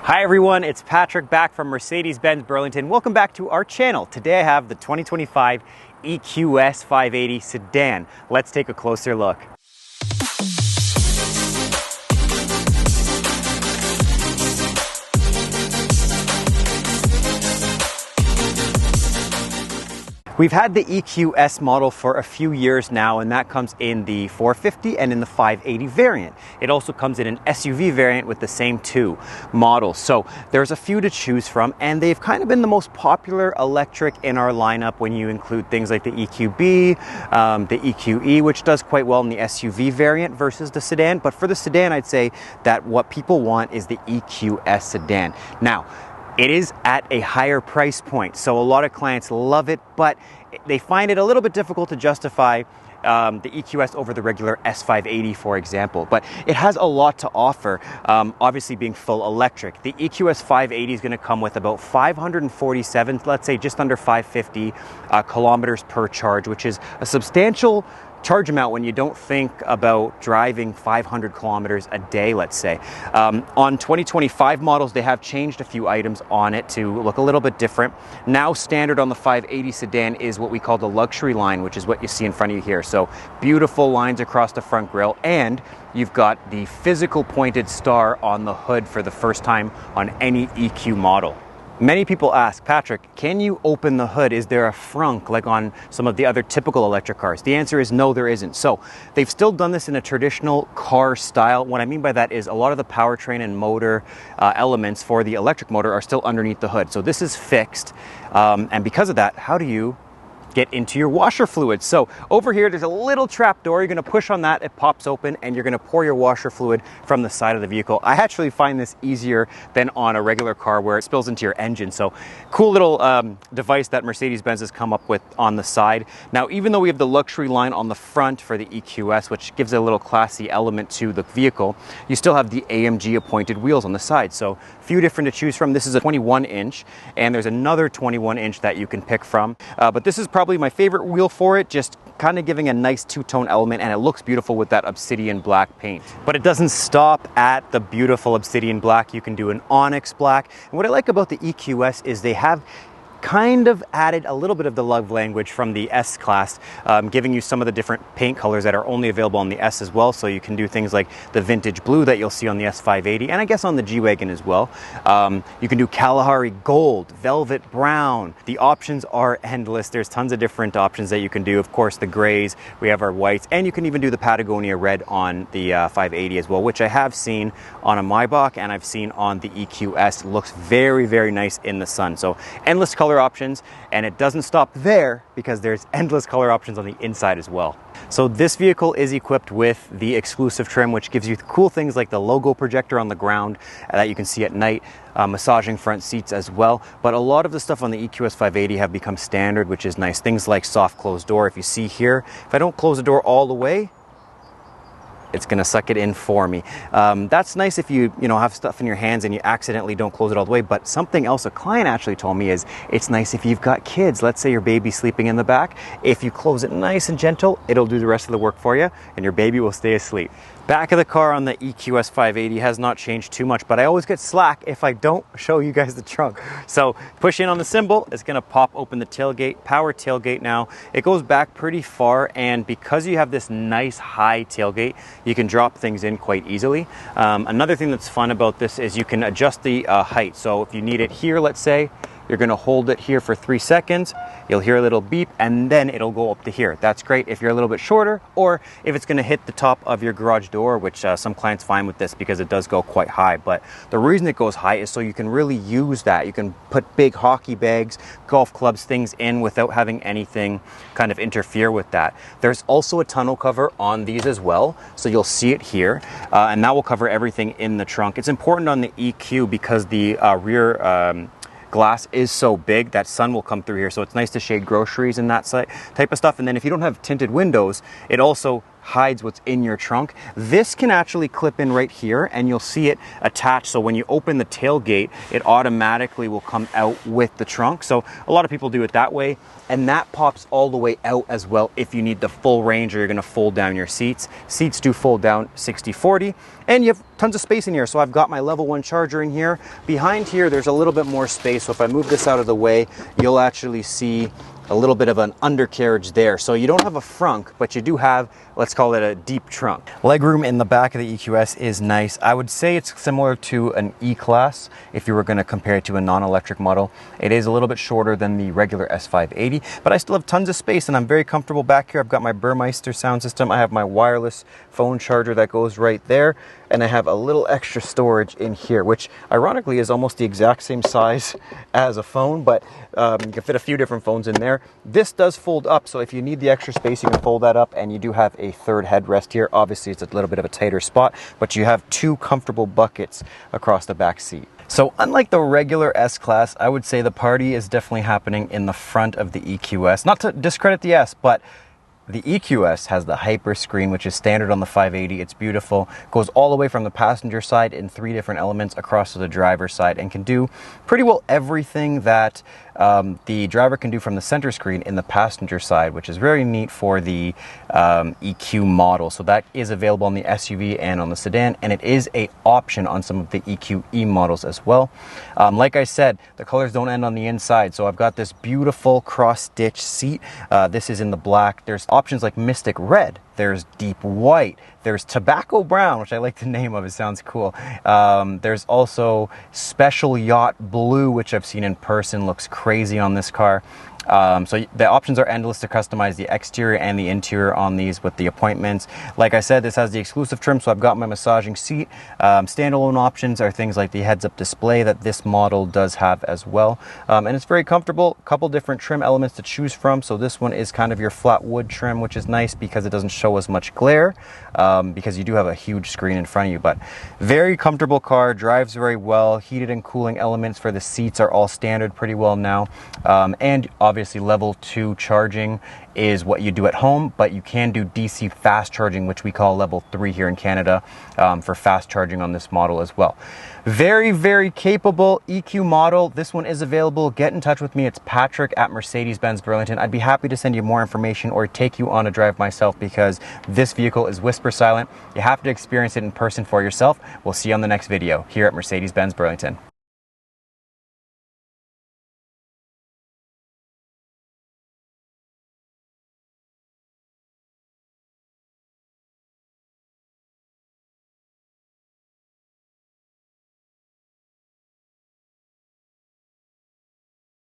Hi everyone, it's Patrick back from Mercedes-Benz Burlington. Welcome back to our channel. Today I have the 2025 EQS 580 sedan. Let's take a closer look. We've had the EQS model for a few years now, and that comes in the 450 and in the 580 variant. It also comes in an SUV variant with the same two models. So there's a few to choose from, and they've kind of been the most popular electric in our lineup when you include things like the EQB, the EQE, which does quite well in the SUV variant versus the sedan. But for the sedan, I'd say that what people want is the EQS sedan. Now, it is at a higher price point, so a lot of clients love it, but they find it a little bit difficult to justify the EQS over the regular S580, for example. But it has a lot to offer, obviously being full electric. The EQS 580 is going to come with about 547, let's say just under 550 kilometers per charge, which is a substantial charge amount when you don't think about driving 500 kilometers a day, let's say. On 2025 models, they have changed a few items on it to look a little bit different. Now standard on the 580 sedan is what we call the luxury line, which is what you see in front of you here. So beautiful lines across the front grille, and you've got the physical pointed star on the hood for the first time on any EQ model. Many people ask, Patrick, can you open the hood? Is there a frunk like on some of the other typical electric cars? The answer is no, there isn't. So they've still done this in a traditional car style. What I mean by that is a lot of the powertrain and motor elements for the electric motor are still underneath the hood. So this is fixed. And because of that, how do you get into your washer fluid? So over here, there's a little trap door. You're going to push on that, it pops open, and you're going to pour your washer fluid from the side of the vehicle. I actually find this easier than on a regular car where it spills into your engine. So cool little device that Mercedes-Benz has come up with on the side. Now, even though we have the luxury line on the front for the EQS, which gives a little classy element to the vehicle, you still have the AMG appointed wheels on the side. So a few different to choose from. This is a 21 inch, and there's another 21 inch that you can pick from. But this is probably my favorite wheel for it, just kind of giving a nice two-tone element, and it looks beautiful with that obsidian black paint. But it doesn't stop at the beautiful obsidian black. You can do an onyx black. And what I like about the EQS is they have kind of added a little bit of the love language from the S class, giving you some of the different paint colors that are only available on the S as well. So you can do things like the vintage blue that you'll see on the S580, and I guess on the G-Wagon as well. You can do Kalahari gold, velvet brown. The options are endless. There's tons of different options that you can do. Of course, the grays, we have our whites, and you can even do the Patagonia red on the 580 as well, which I have seen on a Maybach and I've seen on the EQS. Looks very, very nice in the sun. So endless color options, and it doesn't stop there because there's endless color options on the inside as well. So this vehicle is equipped with the exclusive trim, which gives you cool things like the logo projector on the ground that you can see at night, massaging front seats as well. But a lot of the stuff on the EQS 580 have become standard, which is nice. Things like soft close door. If you see here, if I don't close the door all the way, it's going to suck it in for me. That's nice if you have stuff in your hands and you accidentally don't close it all the way. But something else a client actually told me is it's nice if you've got kids. Let's say your baby's sleeping in the back. If you close it nice and gentle, it'll do the rest of the work for you and your baby will stay asleep. Back of the car on the EQS 580 has not changed too much, but I always get slack if I don't show you guys the trunk. So push in on the symbol, it's gonna pop open the tailgate, power tailgate now. It goes back pretty far, and because you have this nice high tailgate, you can drop things in quite easily. Another thing that's fun about this is you can adjust the height. So if you need it here, let's say, you're going to hold it here for 3 seconds. You'll hear a little beep, and then it'll go up to here. That's great if you're a little bit shorter, or if it's going to hit the top of your garage door, which some clients find with this because it does go quite high. But the reason it goes high is so you can really use that. You can put big hockey bags, golf clubs, things in without having anything kind of interfere with that. There's also a tonneau cover on these as well, so you'll see it here, and that will cover everything in the trunk. It's important on the EQ because the rear glass is so big that sun will come through here, so it's nice to shade groceries and that type of stuff. And then if you don't have tinted windows, it also hides what's in your trunk. This can actually clip in right here, and you'll see it attached. So when you open the tailgate, it automatically will come out with the trunk. So a lot of people do it that way, and that pops all the way out as well if you need the full range or you're gonna fold down your seats. Seats do fold down 60/40, and you have tons of space in here. So I've got my level 1 charger in here. Behind here, there's a little bit more space. So if I move this out of the way, you'll actually see a little bit of an undercarriage there. So you don't have a frunk, but you do have, let's call it a deep trunk. Legroom in the back of the EQS is nice. I would say it's similar to an E-Class if you were gonna compare it to a non-electric model. It is a little bit shorter than the regular S580, but I still have tons of space and I'm very comfortable back here. I've got my Burmeister sound system. I have my wireless phone charger that goes right there. And I have a little extra storage in here, which ironically is almost the exact same size as a phone, but you can fit a few different phones in there. This does fold up, so if you need the extra space, you can fold that up, and you do have a third headrest here. Obviously, it's a little bit of a tighter spot, but you have 2 comfortable buckets across the back seat. So unlike the regular S-Class, I would say the party is definitely happening in the front of the EQS. Not to discredit the S, but the EQS has the Hyperscreen, which is standard on the 580. It's beautiful. Goes all the way from the passenger side in 3 different elements across to the driver's side, and can do pretty well everything that the driver can do from the center screen in the passenger side, which is very neat for the EQ model. So that is available on the SUV and on the sedan, and it is an option on some of the EQE models as well. Like I said, the colors don't end on the inside. So I've got this beautiful cross-stitch seat. This is in the black. There's options like Mystic Red. There's Deep White. There's Tobacco Brown, which I like the name of. It sounds cool. There's also Special Yacht Blue, which I've seen in person. Looks crazy on this car. So the options are endless to customize the exterior and the interior on these with the appointments. Like I said, this has the exclusive trim, so I've got my massaging seat. Standalone options are things like the heads-up display that this model does have as well. And it's very comfortable. A couple different trim elements to choose from. So this one is kind of your flat wood trim, which is nice because it doesn't show as much glare, because you do have a huge screen in front of you. But very comfortable car, drives very well. Heated and cooling elements for the seats are all standard pretty well now. And obviously level 2 charging is what you do at home, but you can do DC fast charging, which we call level 3 here in Canada, for fast charging on this model as well. Very, very capable EQ model. This one is available. Get in touch with me. It's Patrick at Mercedes-Benz Burlington. I'd be happy to send you more information or take you on a drive myself, because this vehicle is whisper silent. You have to experience it in person for yourself. We'll see you on the next video here at Mercedes-Benz Burlington.